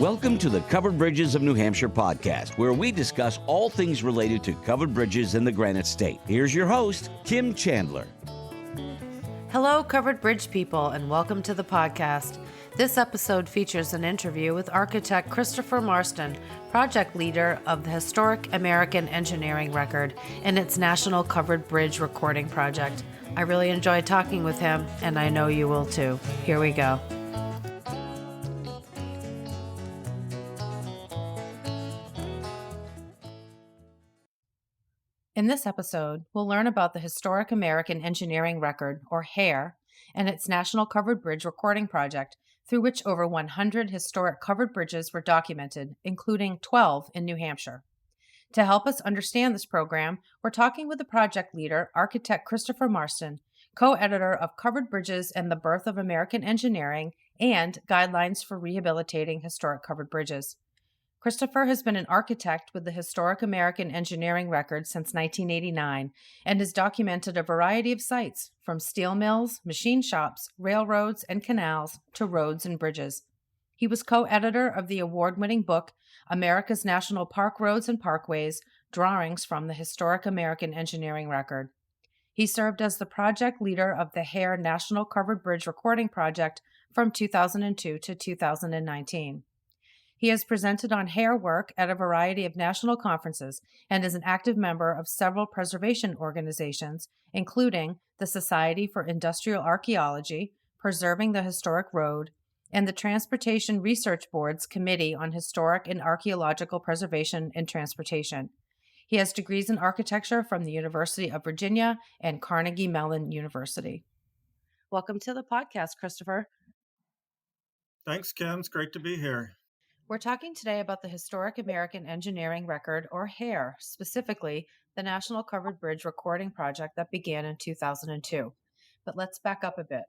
Welcome to the Covered Bridges of New Hampshire podcast, where we discuss all things related to covered bridges in the Granite State. Here's your host, Kim Chandler. Hello, Covered Bridge people, and welcome to the podcast. This episode features an interview with architect Christopher Marston, project leader of the historic American engineering record and its National Covered Bridge Recording Project. I really enjoyed talking with him, and I know you will too. Here we go. In this episode, we'll learn about the Historic American Engineering Record, or HARE, and its National Covered Bridge Recording Project, through which over 100 historic covered bridges were documented, including 12 in New Hampshire. To help us understand this program, we're talking with the project leader, architect Christopher Marston, co-editor of Covered Bridges and the Birth of American Engineering and Guidelines for Rehabilitating Historic Covered Bridges. Christopher has been an architect with the Historic American Engineering Record since 1989 and has documented a variety of sites, from steel mills, machine shops, railroads, and canals to roads and bridges. He was co-editor of the award-winning book, America's National Park Roads and Parkways, Drawings from the Historic American Engineering Record. He served as the project leader of the HARE National Covered Bridge Recording Project from 2002 to 2019. He has presented on HARE work at a variety of national conferences and is an active member of several preservation organizations, including the Society for Industrial Archaeology, Preserving the Historic Road, and the Transportation Research Board's Committee on Historic and Archaeological Preservation and Transportation. He has degrees in architecture from the University of Virginia and Carnegie Mellon University. Welcome to the podcast, Christopher. Thanks, Kim. It's great to be here. We're talking today about the Historic American Engineering Record, or HARE, specifically the National Covered Bridge Recording Project that began in 2002. But let's back up a bit.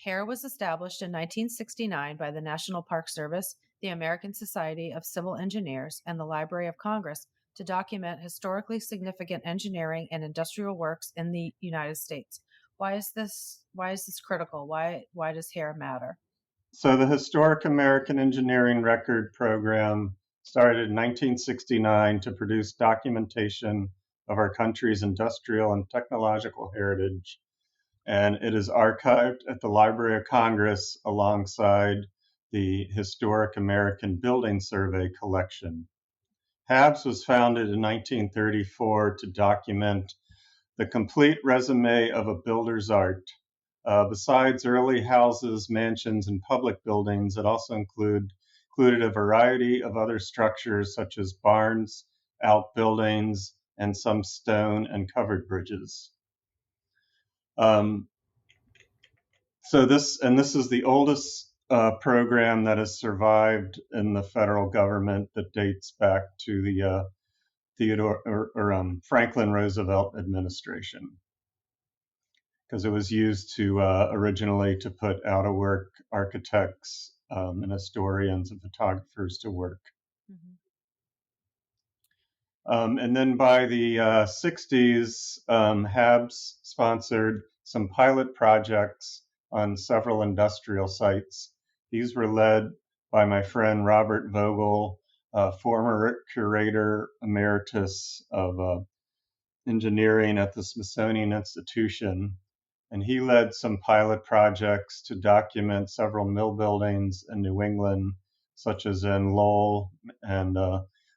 HARE was established in 1969 by the National Park Service, the American Society of Civil Engineers, and the Library of Congress to document historically significant engineering and industrial works in the United States. Why is this critical? Why does HARE matter? So the Historic American Engineering Record Program started in 1969 to produce documentation of our country's industrial and technological heritage, and it is archived at the Library of Congress alongside the Historic American Building Survey collection. HABS was founded in 1934 to document the complete resume of a builder's art. Besides early houses, mansions, and public buildings, it also included a variety of other structures such as barns, outbuildings, and some stone and covered bridges. This is the oldest program that has survived in the federal government that dates back to the Franklin Roosevelt administration, because it was used to originally to put out-of-work architects and historians and photographers to work. Mm-hmm. And then by the 60s, HABS sponsored some pilot projects on several industrial sites. These were led by my friend Robert Vogel, former curator emeritus of engineering at the Smithsonian Institution. And he led some pilot projects to document several mill buildings in New England, such as in Lowell and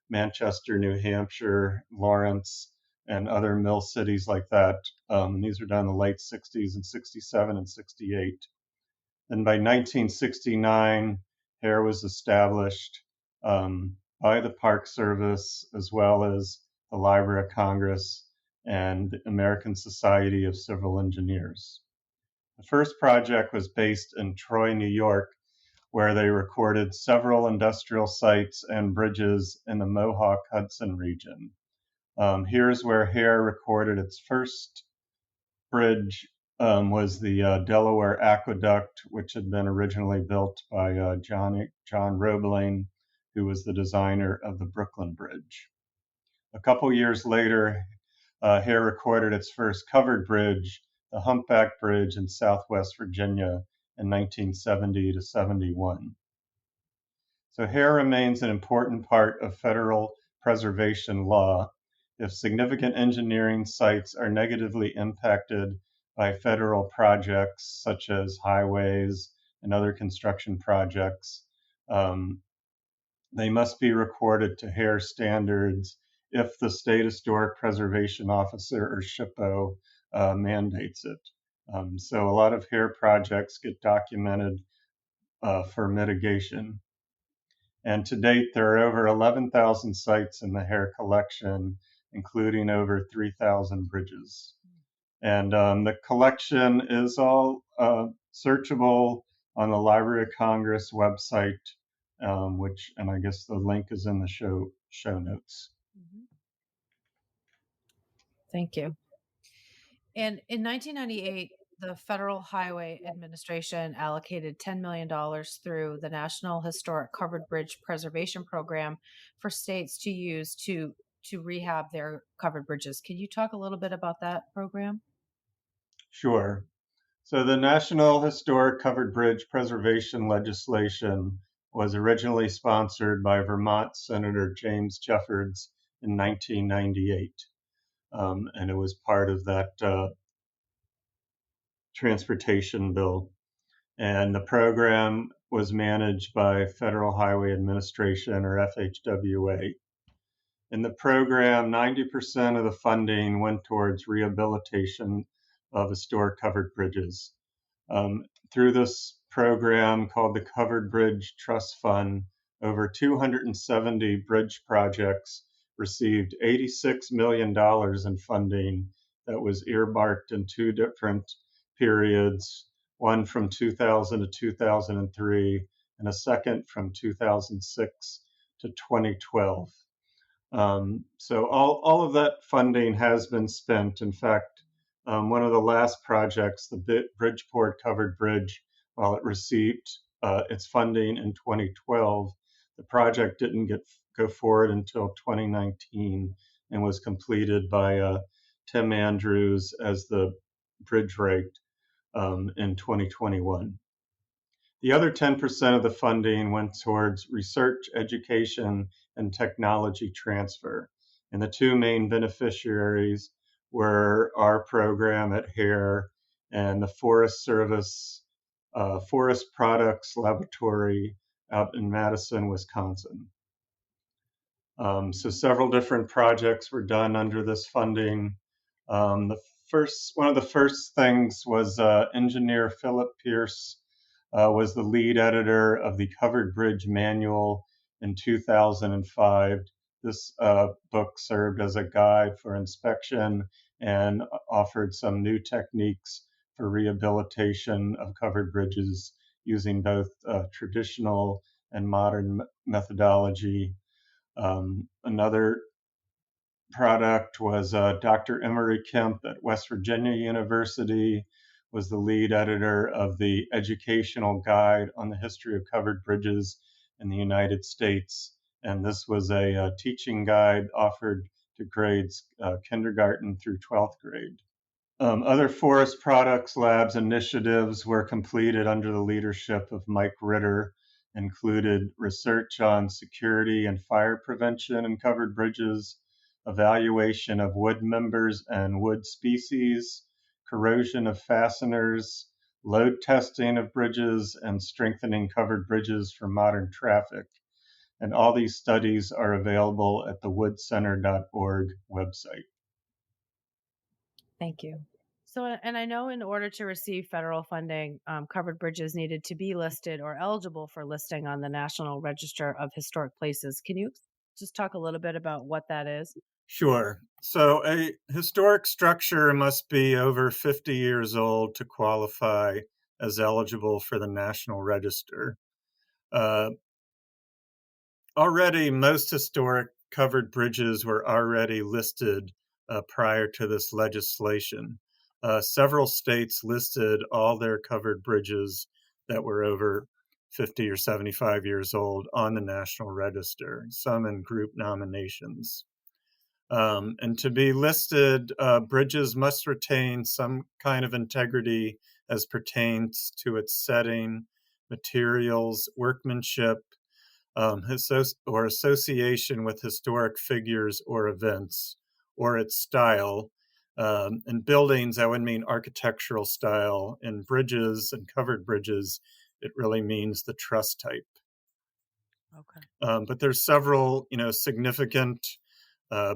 Manchester, New Hampshire, Lawrence, and other mill cities like that. And these were done in the late 60s and 67 and 68. And by 1969, HARE was established by the Park Service as well as the Library of Congress and the American Society of Civil Engineers. The first project was based in Troy, New York, where they recorded several industrial sites and bridges in the Mohawk-Hudson region. Here's where HARE recorded its first bridge, was the Delaware Aqueduct, which had been originally built by John Roebling, who was the designer of the Brooklyn Bridge. A couple years later, HARE recorded its first covered bridge, the Humpback Bridge in Southwest Virginia in 1970 to 71. So hair remains an important part of federal preservation law. If significant engineering sites are negatively impacted by federal projects such as highways and other construction projects, um, they must be recorded to hair standards if the State Historic Preservation Officer or SHPO mandates it. So a lot of hair projects get documented for mitigation. And to date, there are over 11,000 sites in the hair collection, including over 3,000 bridges. And the collection is all searchable on the Library of Congress website, and I guess the link is in the show notes. Thank you. And in 1998, the Federal Highway Administration allocated $10 million through the National Historic Covered Bridge Preservation Program for states to use to rehab their covered bridges. Can you talk a little bit about that program? Sure. So the National Historic Covered Bridge Preservation legislation was originally sponsored by Vermont Senator James Jeffords in 1998. And it was part of that transportation bill. And the program was managed by Federal Highway Administration, or FHWA. In the program, 90% of the funding went towards rehabilitation of historic covered bridges. Through this program called the Covered Bridge Trust Fund, over 270 bridge projects received $86 million in funding that was earmarked in two different periods, one from 2000 to 2003, and a second from 2006 to 2012. So all of that funding has been spent. In fact, one of the last projects, the Bridgeport Covered Bridge, while it received its funding in 2012, the project didn't go forward until 2019 and was completed by Tim Andrews as the bridge rate in 2021. The other 10% of the funding went towards research, education, and technology transfer. And the two main beneficiaries were our program at HARE and the Forest Service Forest Products Laboratory out in Madison, Wisconsin. So several different projects were done under this funding. One of the first things was engineer Philip Pierce was the lead editor of the Covered Bridge Manual in 2005. This book served as a guide for inspection and offered some new techniques for rehabilitation of covered bridges using both traditional and modern methodology. Another product was Dr. Emery Kemp at West Virginia University was the lead editor of the Educational Guide on the History of Covered Bridges in the United States. And this was a teaching guide offered to grades kindergarten through 12th grade. Other forest products labs initiatives were completed under the leadership of Mike Ritter, included research on security and fire prevention in covered bridges, evaluation of wood members and wood species, corrosion of fasteners, load testing of bridges, and strengthening covered bridges for modern traffic. And all these studies are available at the woodcenter.org website. Thank you. So, and I know in order to receive federal funding, covered bridges needed to be listed or eligible for listing on the National Register of Historic Places. Can you just talk a little bit about what that is? Sure. So a historic structure must be over 50 years old to qualify as eligible for the National Register. Already, most historic covered bridges were already listed prior to this legislation. Several states listed all their covered bridges that were over 50 or 75 years old on the National Register, some in group nominations. And to be listed, bridges must retain some kind of integrity as pertains to its setting, materials, workmanship, or association with historic figures or events, or its style. In buildings, I would mean architectural style. In bridges and covered bridges, it really means the truss type. Okay. But there's several, significant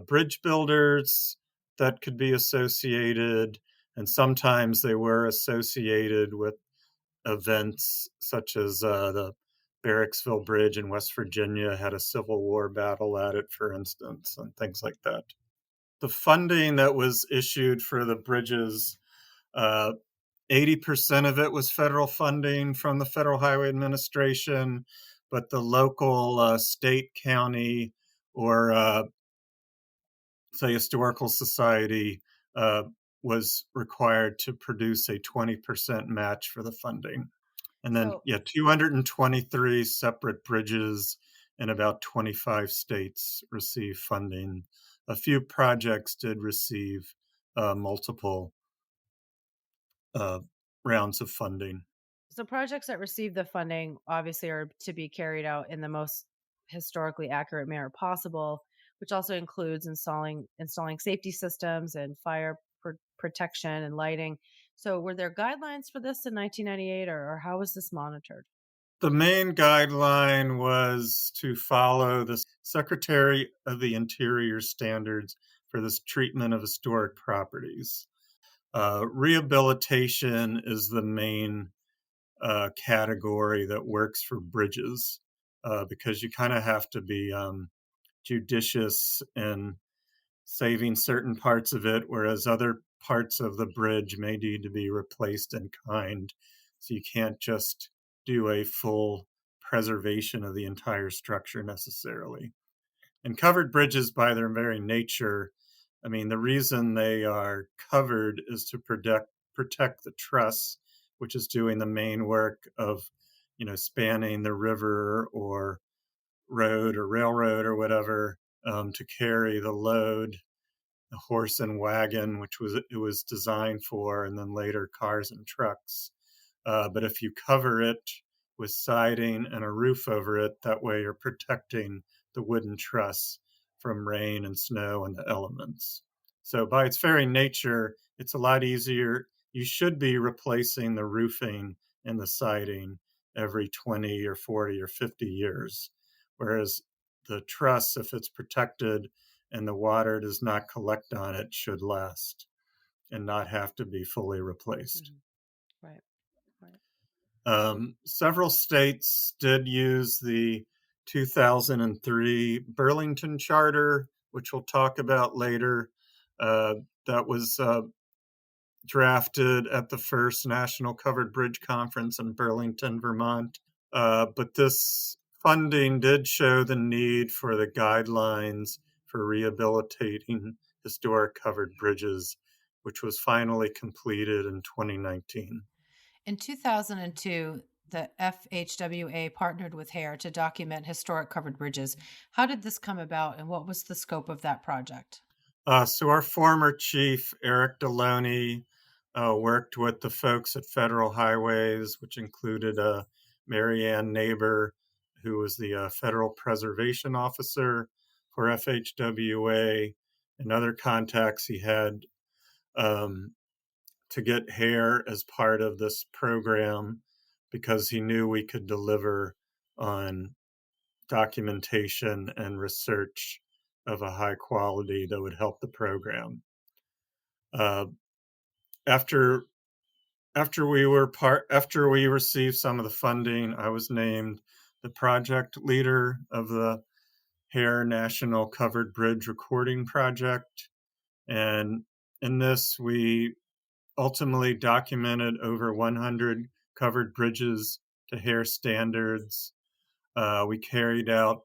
bridge builders that could be associated, and sometimes they were associated with events such as the Barracksville Bridge in West Virginia had a Civil War battle at it, for instance, and things like that. The funding that was issued for the bridges, 80% of it was federal funding from the Federal Highway Administration, but the local state, county, or say historical society was required to produce a 20% match for the funding. And then, So, 223 separate bridges in about 25 states receive funding. A few projects did receive multiple rounds of funding. so projects that receive the funding obviously are to be carried out in the most historically accurate manner possible, which also includes installing safety systems and fire protection and lighting. So, were there guidelines for this in 1998, or how was this monitored? The main guideline was to follow the Secretary of the Interior standards for this treatment of historic properties. Rehabilitation is the main category that works for bridges because you kind of have to be judicious in saving certain parts of it, whereas other parts of the bridge may need to be replaced in kind. So you can't just do a full preservation of the entire structure necessarily. And covered bridges, by their very nature, I mean, the reason they are covered is to protect the truss, which is doing the main work of, spanning the river or road or railroad or whatever to carry the load, the horse and wagon, which it was designed for, and then later cars and trucks. But if you cover it with siding and a roof over it, that way you're protecting the wooden truss from rain and snow and the elements. So by its very nature, it's a lot easier. You should be replacing the roofing and the siding every 20 or 40 or 50 years. Whereas the truss, if it's protected and the water does not collect on it, should last and not have to be fully replaced. Mm-hmm. Right. Several states did use the 2003 Burlington Charter, which we'll talk about later. That was drafted at the first National Covered Bridge Conference in Burlington, Vermont. But this funding did show the need for the guidelines for rehabilitating historic covered bridges, which was finally completed in 2019. In 2002, the FHWA partnered with HARE to document historic covered bridges. How did this come about, and what was the scope of that project? So our former chief, Eric Deloney, worked with the folks at Federal Highways, which included Marianne Neighbor, who was the Federal Preservation Officer for FHWA, and other contacts he had to get HARE as part of this program because he knew we could deliver on documentation and research of a high quality that would help the program. After we received some of the funding, I was named the project leader of the HARE National Covered Bridge Recording Project. And in this, we ultimately documented over 100 covered bridges to HARE standards. We carried out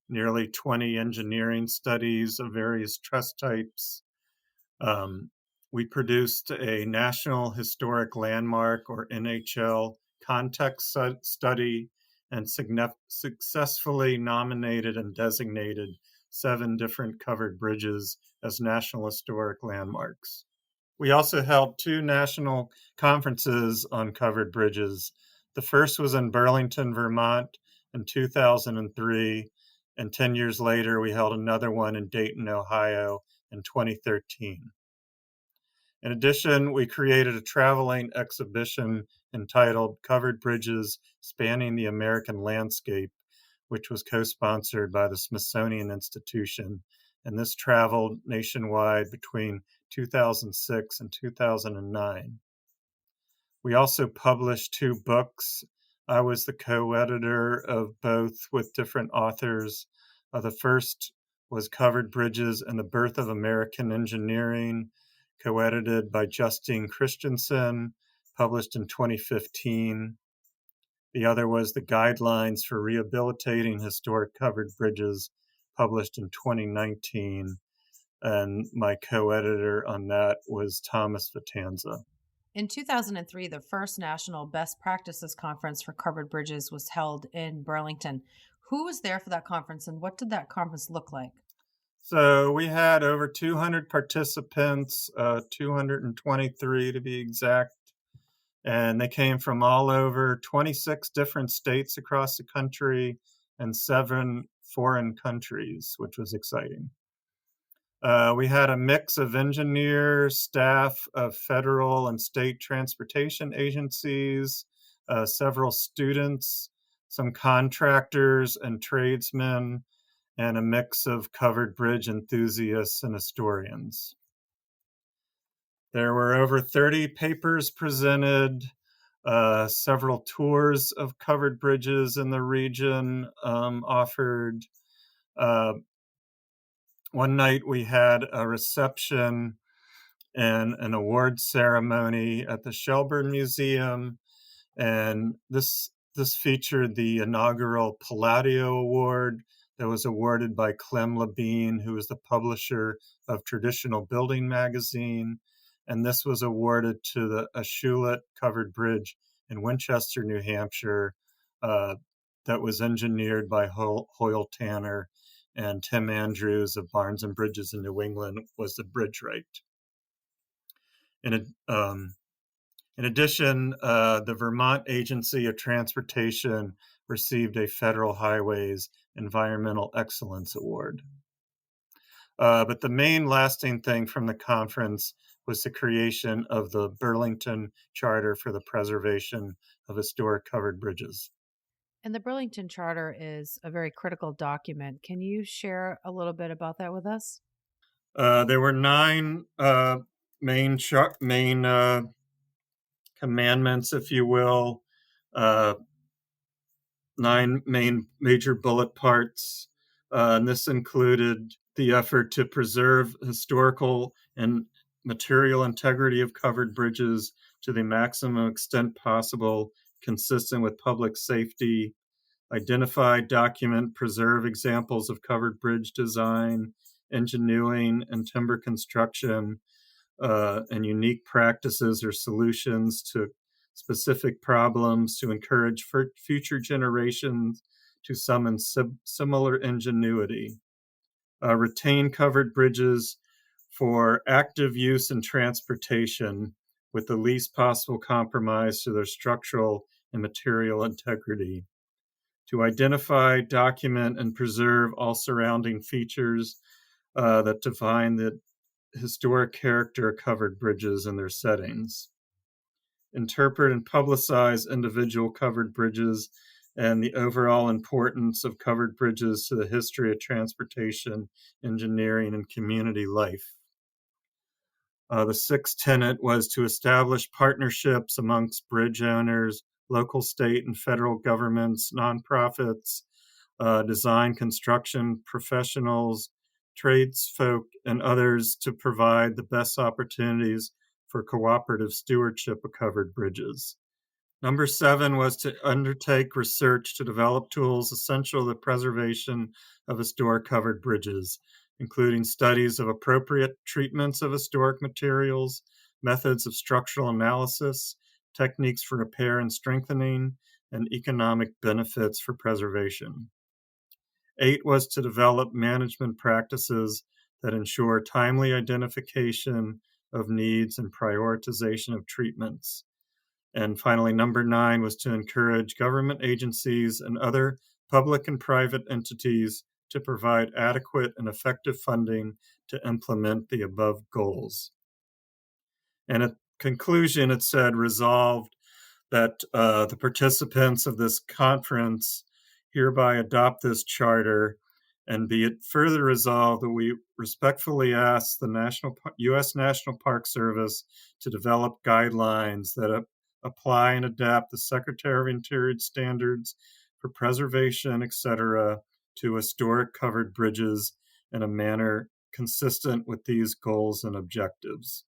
nearly 20 engineering studies of various truss types. We produced a National Historic Landmark, or NHL, context study and successfully nominated and designated 7 different covered bridges as National Historic Landmarks. We also held 2 national conferences on covered bridges. The first was in Burlington, Vermont in 2003, and 10 years later, we held another one in Dayton, Ohio in 2013. In addition, we created a traveling exhibition entitled Covered Bridges Spanning the American Landscape, which was co-sponsored by the Smithsonian Institution, and this traveled nationwide between 2006 and 2009. We also published 2 books. I was the co-editor of both with different authors. The first was Covered Bridges and the Birth of American Engineering, co-edited by Justine Christensen, published in 2015. The other was the Guidelines for Rehabilitating Historic Covered Bridges, published in 2019. And my co-editor on that was Thomas Vitanza. In 2003, the first National Best Practices Conference for Covered Bridges was held in Burlington. Who was there for that conference, and what did that conference look like? So we had over 200 participants, 223 to be exact, and they came from all over 26 different states across the country and 7 foreign countries, which was exciting. We had a mix of engineers, staff of federal and state transportation agencies, several students, some contractors and tradesmen, and a mix of covered bridge enthusiasts and historians. There were over 30 papers presented, several tours of covered bridges in the region offered. One night we had a reception and an award ceremony at the Shelburne Museum, and this featured the inaugural Palladio Award that was awarded by Clem Labine, who is the publisher of Traditional Building magazine, and this was awarded to the Ashulet Covered Bridge in Winchester, New Hampshire, that was engineered by Hoyle Tanner, and Tim Andrews of Barnes and Bridges in New England was the bridge wright. In addition, the Vermont Agency of Transportation received a Federal Highways Environmental Excellence Award. But the main lasting thing from the conference was the creation of the Burlington Charter for the Preservation of Historic Covered Bridges. And the Burlington Charter is a very critical document. Can you share a little bit about that with us? There were 9 main commandments, if you will, 9 main major bullet parts. And this included the effort to preserve historical and material integrity of covered bridges to the maximum extent possible, consistent with public safety, identify, document, preserve examples of covered bridge design, engineering, and timber construction, and unique practices or solutions to specific problems to encourage future generations to summon similar ingenuity. Retain covered bridges for active use in transportation with the least possible compromise to their structural and material integrity. To identify, document, and preserve all surrounding features that define the historic character of covered bridges and their settings. Interpret and publicize individual covered bridges and the overall importance of covered bridges to the history of transportation, engineering, and community life. The 6th tenet was to establish partnerships amongst bridge owners, local, state, and federal governments, nonprofits, design, construction professionals, tradesfolk, and others to provide the best opportunities for cooperative stewardship of covered bridges. Number 7 was to undertake research to develop tools essential to the preservation of historic covered bridges, including studies of appropriate treatments of historic materials, methods of structural analysis, techniques for repair and strengthening, and economic benefits for preservation. 8 was to develop management practices that ensure timely identification of needs and prioritization of treatments. And finally, number 9 was to encourage government agencies and other public and private entities to provide adequate and effective funding to implement the above goals. And at conclusion, it said resolved that the participants of this conference hereby adopt this charter, and be it further resolved that we respectfully ask the U.S. National Park Service to develop guidelines that apply and adapt the Secretary of Interior standards for preservation, etc., to historic covered bridges in a manner consistent with these goals and objectives,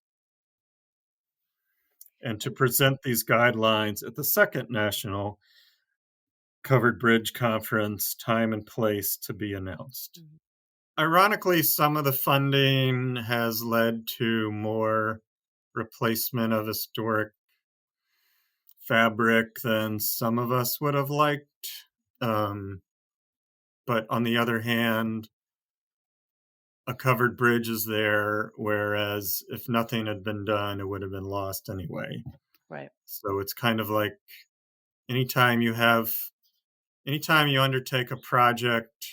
and to present these guidelines at the second National Covered Bridge Conference, time and place to be announced. Ironically, some of the funding has led to more replacement of historic fabric than some of us would have liked. But on the other hand, a covered bridge is there, whereas if nothing had been done, it would have been lost anyway. Right. So it's kind of like anytime you undertake a project,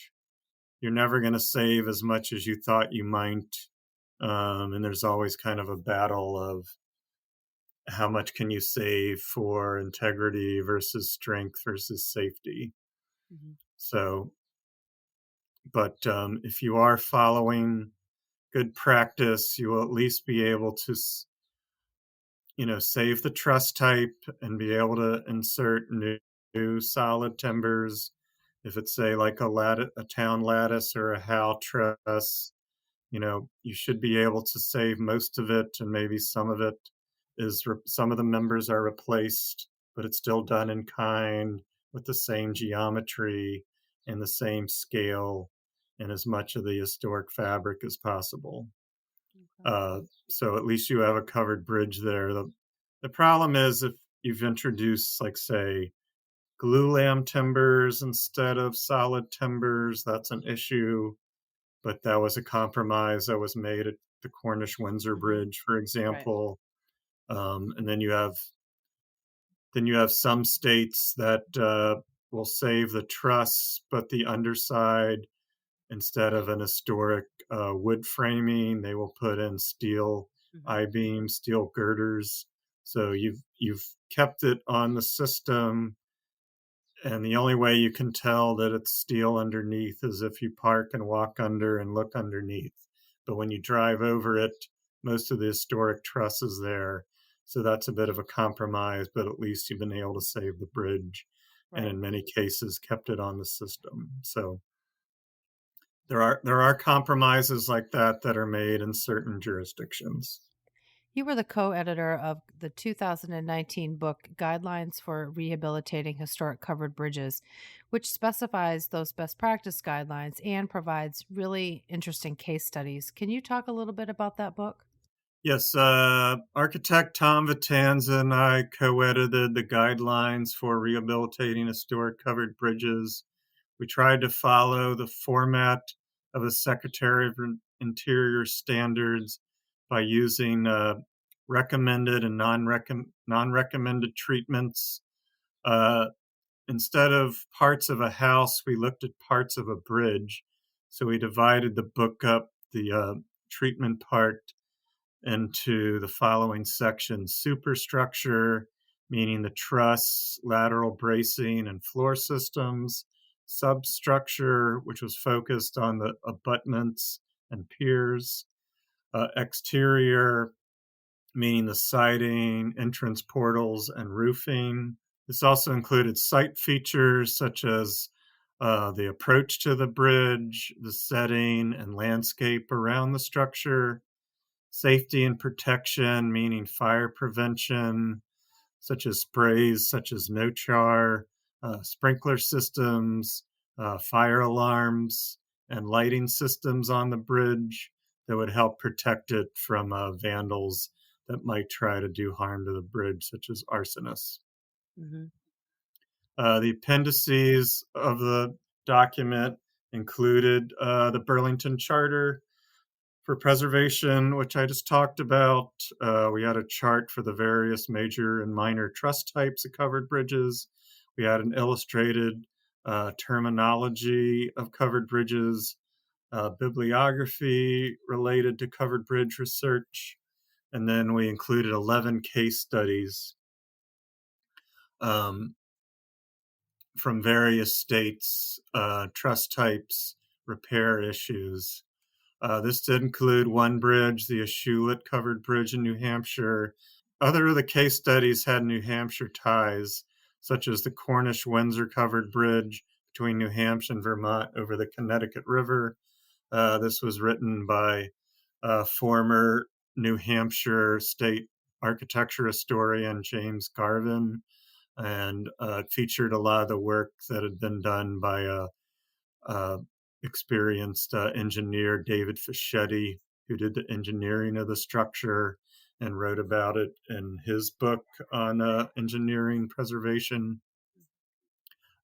you're never going to save as much as you thought you might. And there's always kind of a battle of how much can you save for integrity versus strength versus safety. Mm-hmm. So, but if you are following good practice, you will at least be able to, save the truss type and be able to insert new solid timbers. If it's, say, like a town lattice or a Hal truss, you should be able to save most of it, and maybe some of it some of the members are replaced, but it's still done in kind with the same geometry and the same scale and as much of the historic fabric as possible. Okay. So at least you have a covered bridge there. The problem is if you've introduced, like, say, glulam timbers instead of solid timbers, that's an issue. But that was a compromise that was made at the Cornish-Windsor Bridge, for example. Right. And then you have some states that will save the truss, but the underside, instead of an historic wood framing, they will put in steel I-beam, steel girders. So you've kept it on the system, and the only way you can tell that it's steel underneath is if you park and walk under and look underneath. But when you drive over it, most of the historic truss is there. So that's a bit of a compromise, but at least you've been able to save the bridge, right, and in many cases kept it on the system. So there are compromises like that are made in certain jurisdictions. You were the co-editor of the 2019 book Guidelines for Rehabilitating Historic Covered Bridges, which specifies those best practice guidelines and provides really interesting case studies. Can you talk a little bit about that book? Yes, architect Tom Vitanza and I co-edited the Guidelines for Rehabilitating Historic Covered Bridges. We tried to follow the format of the Secretary of Interior standards by using recommended and non-recommended treatments. Instead of parts of a house, we looked at parts of a bridge. So we divided the book up, the treatment part, into the following sections: superstructure, meaning the truss, lateral bracing, and floor systems; substructure, which was focused on the abutments and piers; exterior, meaning the siding, entrance portals, and roofing. This also included site features such as the approach to the bridge, the setting and landscape around the structure; safety and protection, meaning fire prevention, such as sprays such as no char, sprinkler systems, fire alarms, and lighting systems on the bridge that would help protect it from vandals that might try to do harm to the bridge, such as arsonists. Mm-hmm. The appendices of the document included the Burlington Charter for preservation, which I just talked about. We had a chart for the various major and minor truss types of covered bridges. We had an illustrated terminology of covered bridges, bibliography related to covered bridge research, and then we included 11 case studies um, from various states, truss types, repair issues. This did include one bridge, the Ashulet covered bridge in New Hampshire. Other of the case studies had New Hampshire ties, such as the Cornish-Windsor covered bridge between New Hampshire and Vermont over the Connecticut River. This was written by former New Hampshire state architecture historian James Garvin, and featured a lot of the work that had been done by a experienced engineer, David Fischetti, who did the engineering of the structure and wrote about it in his book on engineering preservation.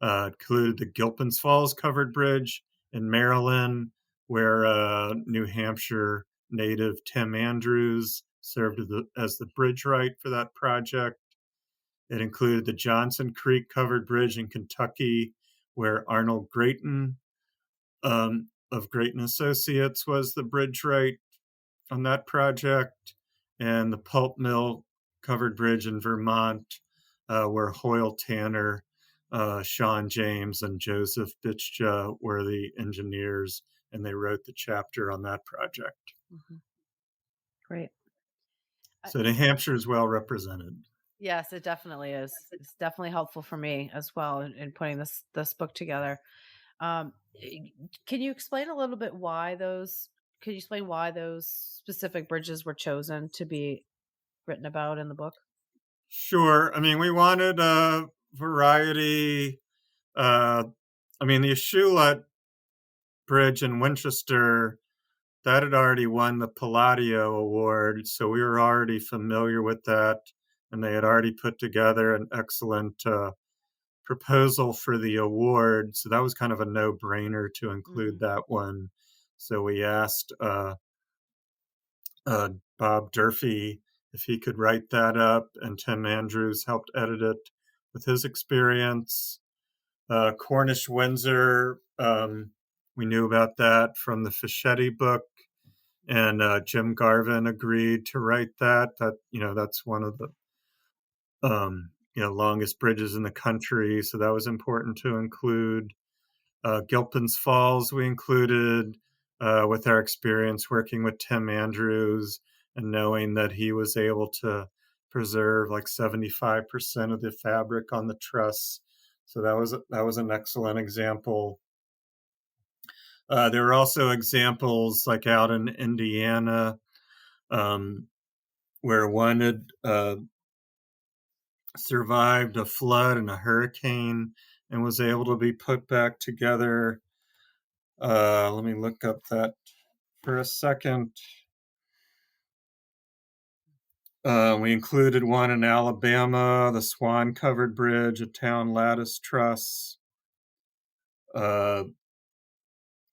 Included the Gilpin's Falls covered bridge in Maryland, where New Hampshire native Tim Andrews served as the bridge wright for that project. It included the Johnson Creek covered bridge in Kentucky, where Arnold Grayton of Grayton Associates was the bridge wright on that project, and the pulp mill covered bridge in Vermont, where Hoyle Tanner, Sean James, and Joseph Bitchja were the engineers, and they wrote the chapter on that project. Mm-hmm. Great. So New Hampshire is well represented. Yes, it definitely is. It's definitely helpful for me as well in putting this book together. Can you explain a little bit why those? Could you explain why those specific bridges were chosen to be written about in the book? Sure. I mean, we wanted a variety. The Ashulet Bridge in Winchester, that had already won the Palladio Award, so we were already familiar with that, and they had already put together an excellent proposal for the award, so that was kind of a no-brainer to include that one. So we asked Bob Durfee if he could write that up, and Tim Andrews helped edit it with his experience. Cornish-Windsor, we knew about that from the Fischetti book, and Jim Garvin agreed to write that. That's one of the longest bridges in the country, so that was important to include. Gilpin's Falls we included with our experience working with Tim Andrews and knowing that he was able to preserve like 75% of the fabric on the truss. So that was an excellent example. There were also examples like out in Indiana, where one had survived a flood and a hurricane and was able to be put back together. Let me look up that for a second. We included one in Alabama, the Swan Covered Bridge, a town lattice truss.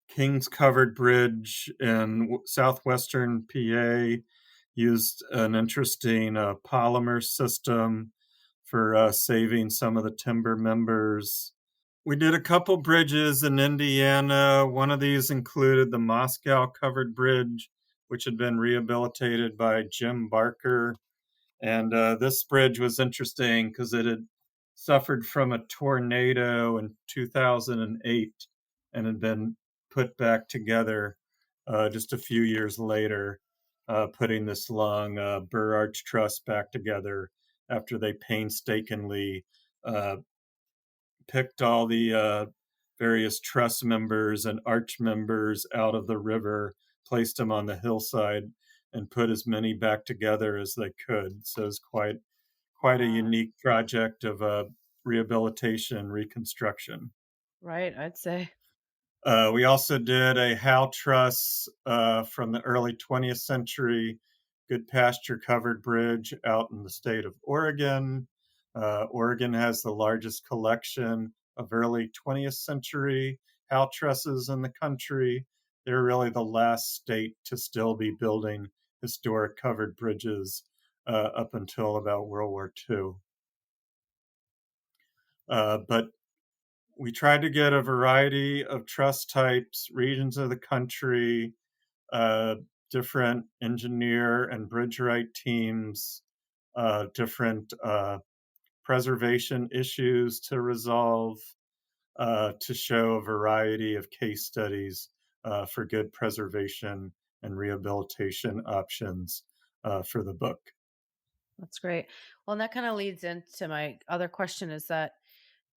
King's Covered Bridge in southwestern PA used an interesting polymer system for saving some of the timber members. We did a couple bridges in Indiana. One of these included the Moscow Covered Bridge, which had been rehabilitated by Jim Barker. And this bridge was interesting because it had suffered from a tornado in 2008 and had been put back together just a few years later, putting this long burr arch truss back together after they painstakingly picked all the various truss members and arch members out of the river, placed them on the hillside, and put as many back together as they could. So it's quite a unique project of rehabilitation and reconstruction. Right, I'd say. We also did a Howe truss from the early 20th century, good pasture covered bridge out in the state of Oregon. Oregon has the largest collection of early 20th century Howe trusses in the country. They're really the last state to still be building historic covered bridges up until about World War II. But we tried to get a variety of truss types, regions of the country, uh, different engineer and bridge right teams, different preservation issues to resolve, to show a variety of case studies for good preservation and rehabilitation options for the book. That's great. Well, and that kind of leads into my other question is that,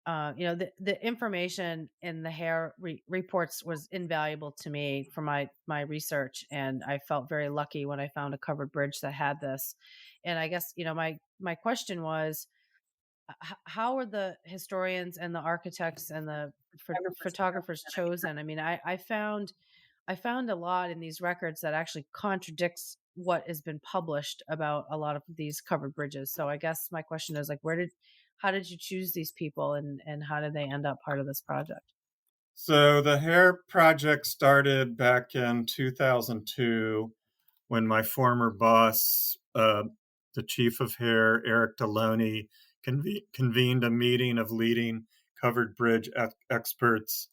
the information in the hair reports was invaluable to me for my research, and I felt very lucky when I found a covered bridge that had this. And I guess my question was, how are the historians and the architects and the photographers chosen? I mean, I found a lot in these records that actually contradicts what has been published about a lot of these covered bridges. So I guess my question is like, how did you choose these people, and how did they end up part of this project? So the hair project started back in 2002 when my former boss, the chief of hair, Eric Deloney, convened a meeting of leading covered bridge experts,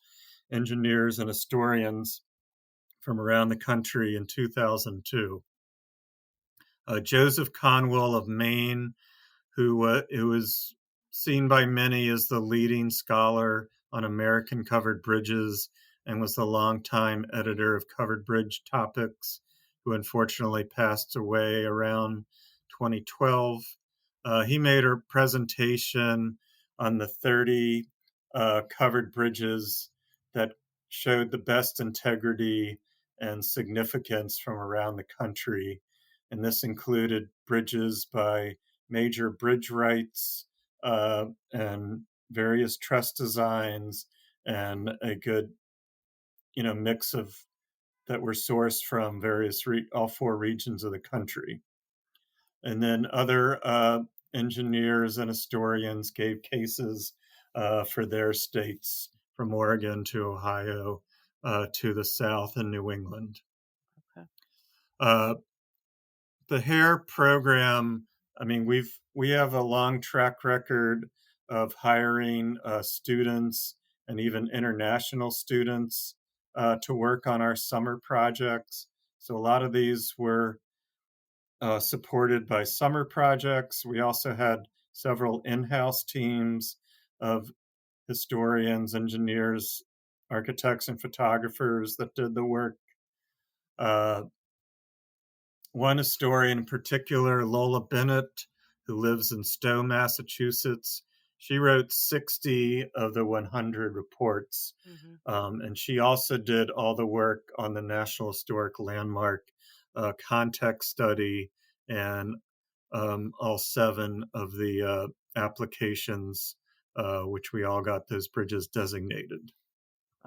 engineers, and historians from around the country in 2002. Joseph Conwell of Maine, who was seen by many as the leading scholar on American covered bridges and was the longtime editor of Covered Bridge Topics, who unfortunately passed away around 2012. He made a presentation on the 30 covered bridges that showed the best integrity and significance from around the country. And this included bridges by major bridge rights and various truss designs and a good mix of that were sourced from all four regions of the country. And then other engineers and historians gave cases for their states, from Oregon to Ohio to the South and New England. Okay. The hair program, I mean, we have a long track record of hiring students and even international students to work on our summer projects. So a lot of these were supported by summer projects. We also had several in-house teams of historians, engineers, architects, and photographers that did the work. One historian in particular, Lola Bennett, who lives in Stowe, Massachusetts, she wrote 60 of the 100 reports. And she also did all the work on the National Historic Landmark context study and all 7 of the applications, which we all got those bridges designated.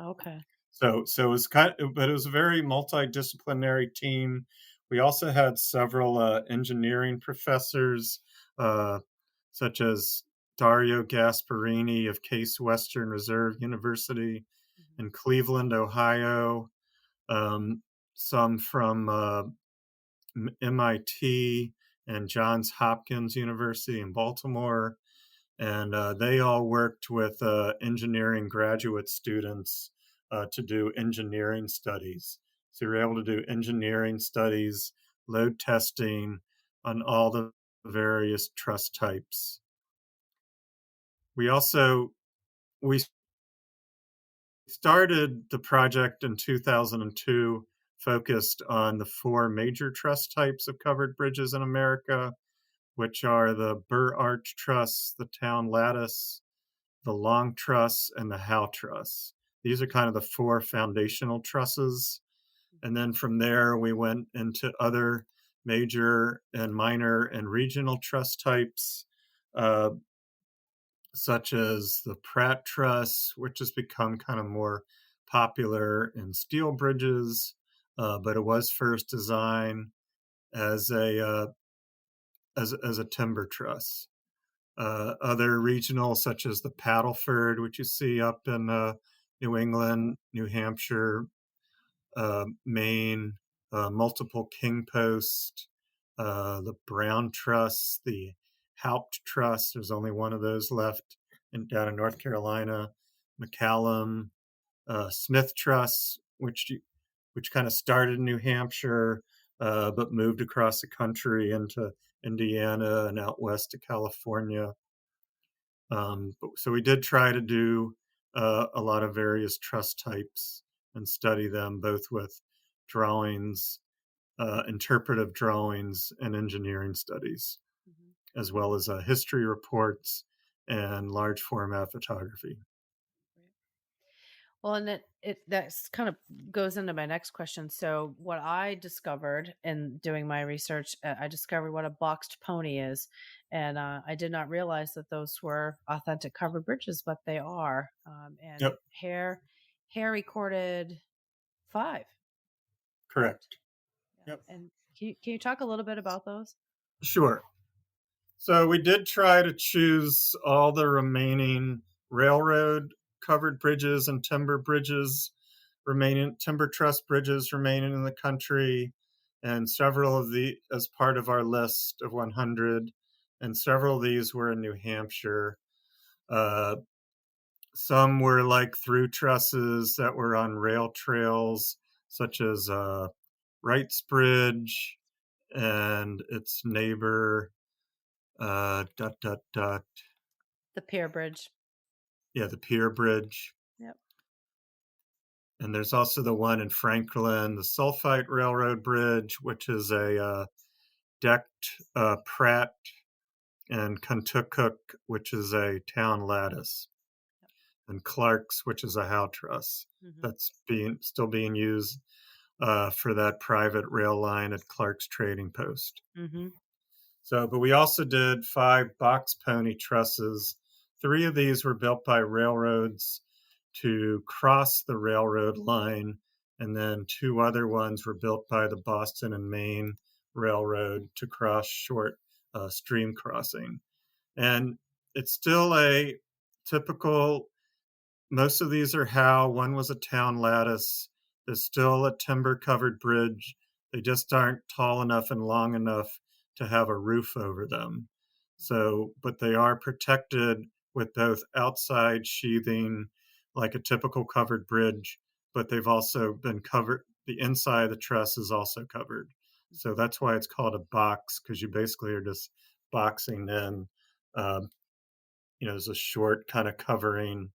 Okay. So it was but it was a very multidisciplinary team. We also had several engineering professors, such as Dario Gasparini of Case Western Reserve University in Cleveland, Ohio, some from MIT and Johns Hopkins University in Baltimore. And they all worked with engineering graduate students to do engineering studies. So you're able to do engineering studies, load testing on all the various truss types. We started the project in 2002, focused on the 4 major truss types of covered bridges in America, which are the burr arch truss, the town lattice, the long truss, and the Howe truss. These are kind of the 4 foundational trusses. And then from there, we went into other major and minor and regional truss types, such as the Pratt truss, which has become kind of more popular in steel bridges, but it was first designed as a timber truss. Other regional, such as the Paddleford, which you see up in New England, New Hampshire, Maine, multiple king post, the Brown truss, the Haupt truss. There's only one of those left down in North Carolina, McCallum, Smith Truss, which kind of started in New Hampshire, but moved across the country into Indiana and out west to California. So we did try to do a lot of various truss types and study them both with drawings, interpretive drawings, and engineering studies, as well as history reports and large format photography. Well, and it that's kind of goes into my next question. So, what I discovered in doing my research, I discovered what a boxed pony is, and I did not realize that those were authentic covered bridges, but they are. And Yep, Hare recorded 5, correct? correct. Yeah. Yep, And can you talk a little bit about those? sure. So we did try to choose all the remaining railroad covered bridges and timber truss bridges remaining in the country, and several of the as part of our list of 100, and several of these were in New Hampshire. Uh, some were like through trusses that were on rail trails, such as Wright's Bridge and its neighbor, dot dot dot. The Pier Bridge. Yeah, the Pier Bridge. Yep. And there's also the one in Franklin, the Sulphite Railroad Bridge, which is a decked Pratt, and Kentucook, which is a town lattice, and Clark's, which is a howe truss Mm-hmm. that's still being used for that private rail line at Clark's Trading Post. Mm-hmm. So, but we also did 5 box pony trusses. 3 of these were built by railroads to cross the railroad line, and then 2 other ones were built by the Boston and Maine Railroad to cross short stream crossing. And it's still a typical, most of these are howe. One was a town lattice. There's still a timber covered bridge. They just aren't tall enough and long enough to have a roof over them. So, but they are protected with both outside sheathing, like a typical covered bridge, but they've also been covered. The inside of the truss is also covered. So that's why it's called a box, because you basically are just boxing in. Um, there's a short kind of covering,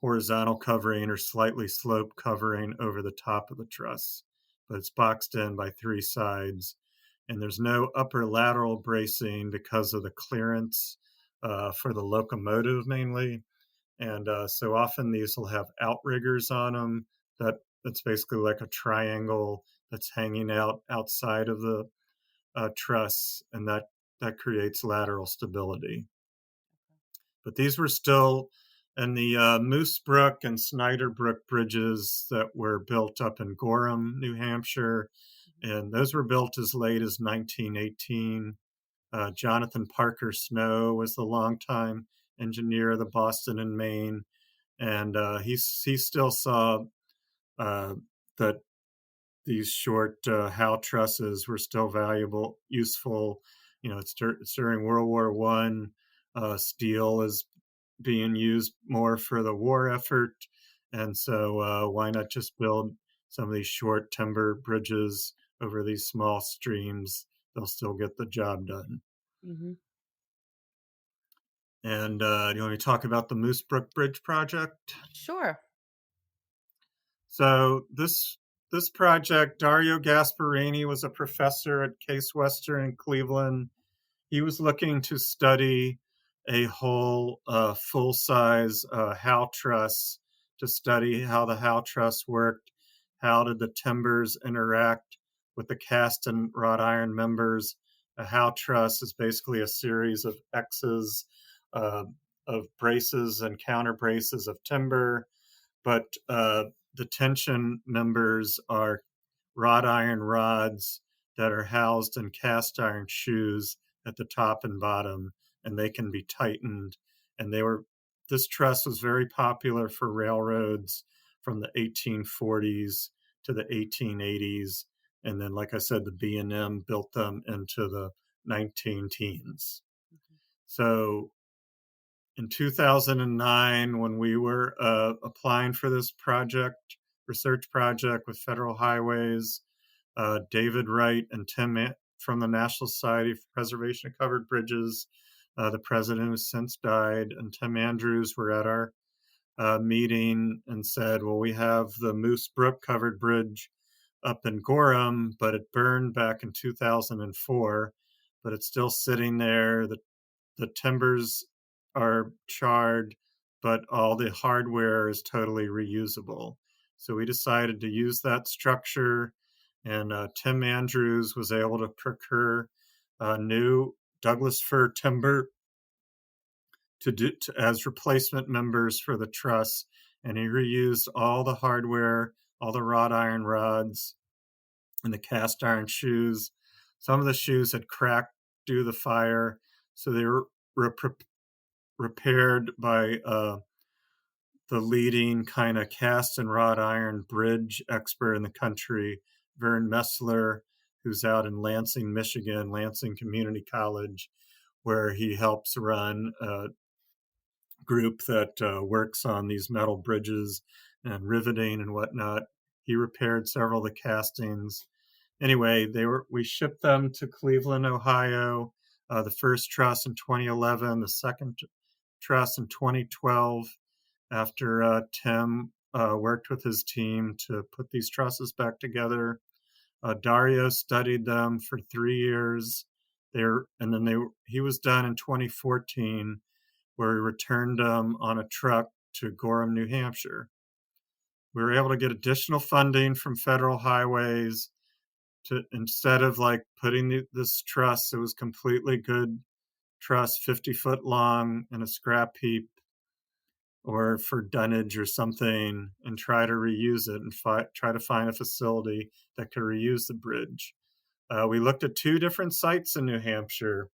horizontal covering or slightly sloped covering over the top of the truss, but it's boxed in by 3 sides. And there's no upper lateral bracing because of the clearance for the locomotive mainly. And so often these will have outriggers on them that's basically like a triangle that's hanging out outside of the truss, and that creates lateral stability. But these were still in the Moose Brook and Snyder Brook bridges that were built up in Gorham, New Hampshire, and those were built as late as 1918. Jonathan Parker Snow was the longtime engineer of the Boston and Maine, and he still saw that these short howe trusses were still valuable, useful. It's during World War One. Steel is being used more for the war effort, and so why not just build some of these short timber bridges over these small streams? They'll still get the job done. Mm-hmm. And do you want me to talk about the Moose Brook Bridge project? Sure. So this project, Dario Gasparini was a professor at Case Western in Cleveland. He was looking to study a whole full-size howe truss, to study how the howe truss worked, how did the timbers interact with the cast and wrought iron members. A howe truss is basically a series of X's of braces and counter braces of timber, but the tension members are wrought iron rods that are housed in cast iron shoes at the top and bottom, and they can be tightened. And this truss was very popular for railroads from the 1840s to the 1880s, and then, like I said, the B&M built them into the 19 teens. So in 2009, when we were applying for this research project with Federal Highways, David Wright and from the National Society for Preservation of Covered Bridges, the president who's since died, and Tim Andrews were at our meeting and said, well, we have the Moose Brook Covered Bridge up in Gorham, but it burned back in 2004, but it's still sitting there. The timbers are charred, but all the hardware is totally reusable. So we decided to use that structure, and Tim Andrews was able to procure new Douglas fir timber as replacement members for the truss, and he reused all the hardware, all the wrought iron rods, and the cast iron shoes. Some of the shoes had cracked due to the fire, so they were repaired by the leading kind of cast and wrought iron bridge expert in the country, Vern Messler, who's out in Lansing, Michigan, Lansing Community College, where he helps run a group that works on these metal bridges and riveting and whatnot. He repaired several of the castings. Anyway, we shipped them to Cleveland, Ohio. The first truss in 2011, the second truss in 2012. After Tim worked with his team to put these trusses back together, Dario studied them for 3 years. He was done in 2014, where he returned them on a truck to Gorham, New Hampshire. We were able to get additional funding from Federal Highways to, instead of like putting this truss, it was completely good truss, 50 foot long in a scrap heap or for dunnage or something, and try to reuse it and try to find a facility that could reuse the bridge. We looked at 2 different sites in New Hampshire.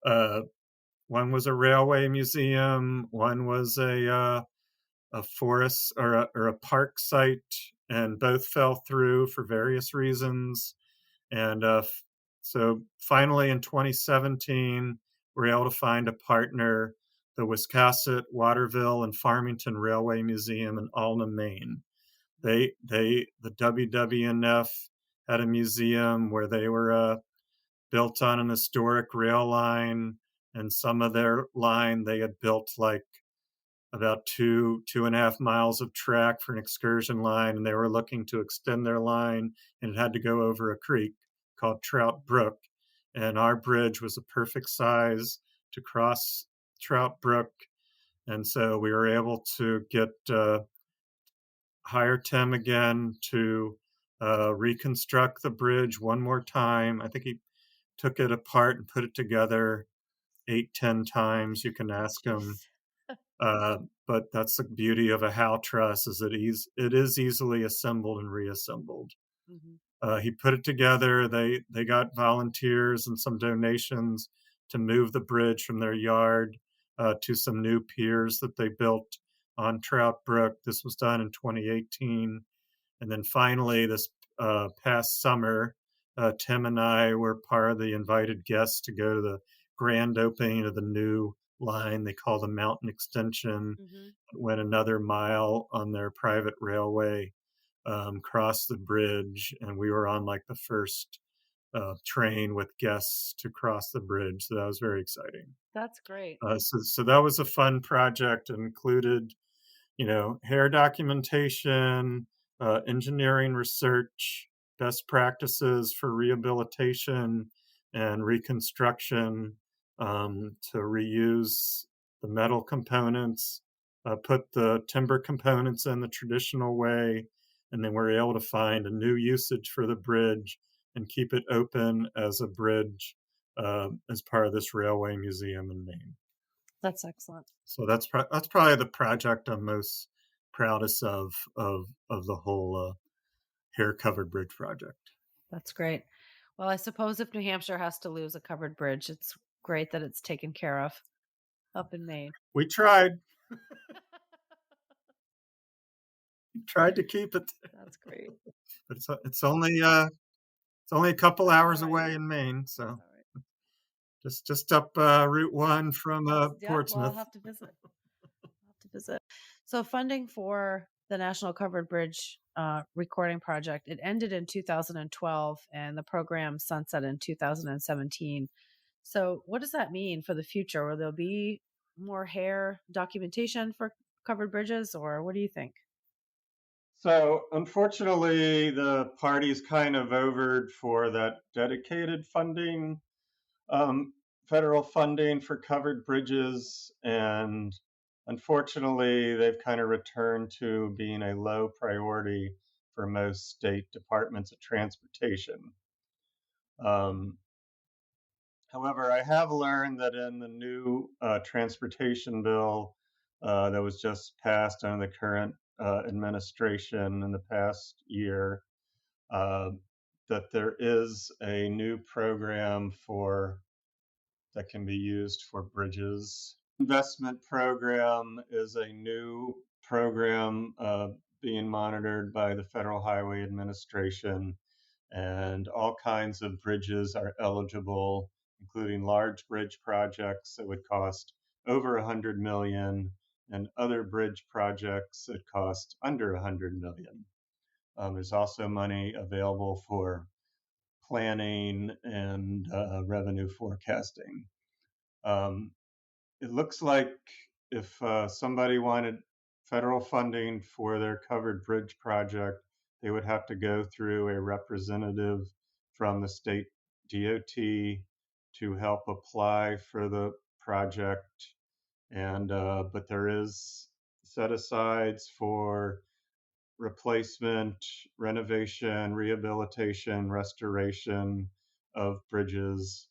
One was a railway museum, one was a forest or a park site, and both fell through for various reasons. And so finally in 2017, we were able to find a partner, the Wiscasset, Waterville, and Farmington Railway Museum in Alna, Maine. The WWNF had a museum where they were built on an historic rail line, and some of their line they had built like about 2.5 miles of track for an excursion line, and they were looking to extend their line, and it had to go over a creek called Trout Brook. And our bridge was a perfect size to cross Trout Brook. And so we were able to hire Tim again to reconstruct the bridge one more time. I think he took it apart and put it together 8-10 times. You can ask him. But that's the beauty of a Howe truss, is that it is easily assembled and reassembled. He put it together. They got volunteers and some donations to move the bridge from their yard to some new piers that they built on Trout Brook. This was done in 2018. And then finally, this past summer, Tim and I were part of the invited guests to go to the grand opening of the new line they call the Mountain Extension. Went another mile on their private railway, crossed the bridge, and we were on like the first train with guests to cross the bridge. So that was very exciting. That's great. So that was a fun project. It included, hair documentation, engineering research, best practices for rehabilitation and reconstruction, to reuse the metal components, put the timber components in the traditional way, and then we're able to find a new usage for the bridge and keep it open as a bridge as part of this railway museum in Maine. That's excellent. So that's probably the project I'm most proudest of the whole hair covered bridge project. That's great. Well, I suppose if New Hampshire has to lose a covered bridge, it's great that it's taken care of up in Maine. We tried. Tried to keep it. That's great. But it's only a couple hours away in Maine, so. just up Route 1 from Portsmouth. Well, I'll have to visit. So funding for the National Covered Bridge recording project, it ended in 2012 and the program sunset in 2017. So what does that mean for the future? Will there be more hair documentation for covered bridges, or what do you think? So unfortunately, the parties kind of voted for that dedicated funding, federal funding for covered bridges, and unfortunately, they've kind of returned to being a low priority for most state departments of transportation. However, I have learned that in the new transportation bill that was just passed under the current administration in the past year, uh, that there is a new program that can be used for bridges. Investment program is a new program being monitored by the Federal Highway Administration, and all kinds of bridges are eligible, including large bridge projects that would cost over $100 million and other bridge projects that cost under $100 million. There's also money available for planning and revenue forecasting. It looks like if somebody wanted federal funding for their covered bridge project, they would have to go through a representative from the state DOT to help apply for the project. And but there is set asides for replacement, renovation, rehabilitation, restoration of bridges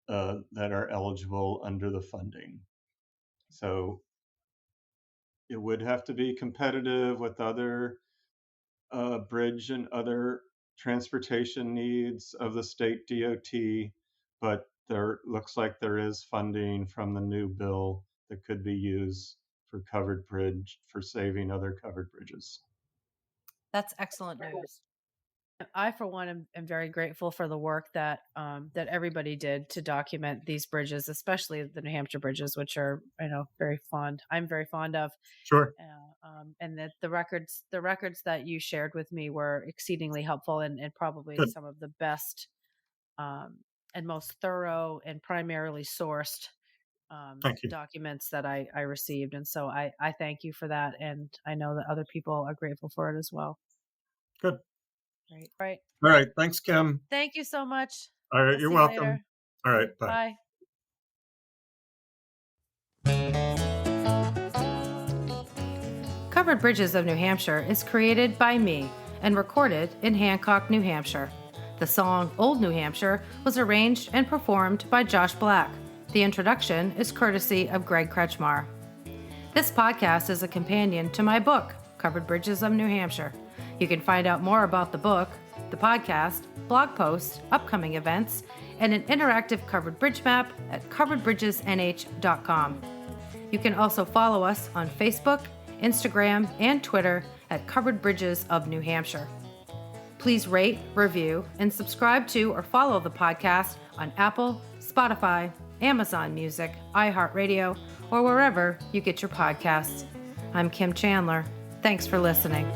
that are eligible under the funding. So it would have to be competitive with other bridge and other transportation needs of the state DOT, but there looks like there is funding from the new bill that could be used for covered bridge, for saving other covered bridges. That's excellent news. I, for one, am very grateful for the work that that everybody did to document these bridges, especially the New Hampshire bridges, which are I'm very fond of. Sure. And that the records that you shared with me were exceedingly helpful and probably Good. some of the best and most thorough and primarily sourced Thank you. documents that I received. And so I thank you for that. And I know that other people are grateful for it as well. Good. Right. All right. Thanks, Kim. Thank you so much. All right. We'll You're see welcome. later. All right. Bye. Covered Bridges of New Hampshire is created by me and recorded in Hancock, New Hampshire. The song Old New Hampshire was arranged and performed by Josh Black. The introduction is courtesy of Greg Kretschmar. This podcast is a companion to my book, Covered Bridges of New Hampshire. You can find out more about the book, the podcast, blog posts, upcoming events, and an interactive covered bridge map at coveredbridgesnh.com. You can also follow us on Facebook, Instagram, and Twitter at Covered Bridges of New Hampshire. Please rate, review, and subscribe to or follow the podcast on Apple, Spotify, Amazon Music, iHeartRadio, or wherever you get your podcasts. I'm Kim Chandler. Thanks for listening.